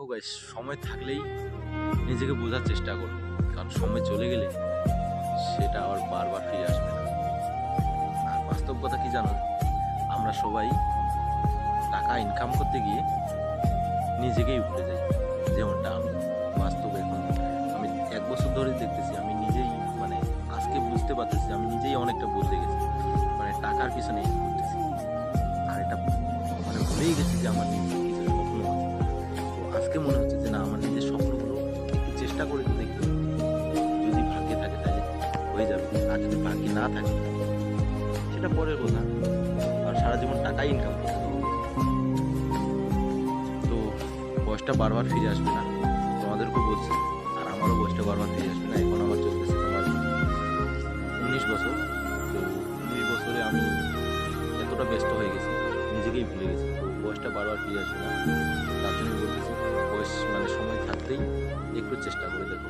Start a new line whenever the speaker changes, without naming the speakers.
ভাই, সময় থাকলেই নিজেকে বোঝার চেষ্টা করো, কারণ সময় চলে গেলে সেটা আবার বারবার ফিরে আসবে না। আর বাস্তব কথা কি জানো, আমরা সবাই টাকা ইনকাম করতে গিয়ে নিজেকেই ভুলে যাই। যেমনটা আমি বাস্তবে এখন আমি 1 বছর ধরে দেখতেছি, আমি নিজেই মানে আজকে বুঝতে পারতেছি আমি নিজেই অনেকটা বদলে গেছি, মানে টাকার পিছনে ঘুরতেছি। আর এটা মানে ভুলেই গেছি যে আমার নিজের কিছু স্বপ্ন আছে। তো আজকে মনে হচ্ছে যে না, আমার নিজের স্বপ্নগুলো একটু চেষ্টা করে তো দেখতে হবে। যদি ভাগ্যে থাকে তাহলে হয়ে যাবে, আর যদি ভাগ্যে না থাকে সেটা পরের কথা। আর সারা জীবন টাকাই ইনকাম করতে হবে। তো বয়সটা বারবার ফিরে আসবে না, তোমাদেরকেও বলছি। আর আমারও বয়সটা বারবার ফিরে আসবে না। এখন আমার চলতেছে তোমার 19 বছর। তো 19 বছরে আমি এতটা ব্যস্ত হয়ে গেছি, নিজেকেই ভুলে গেছি। তো বয়সটা বারবার ফিরে আসবে না, তার জন্য বলতেছি বয়স মানে সময় থাকতেই একটু চেষ্টা করে দেখো।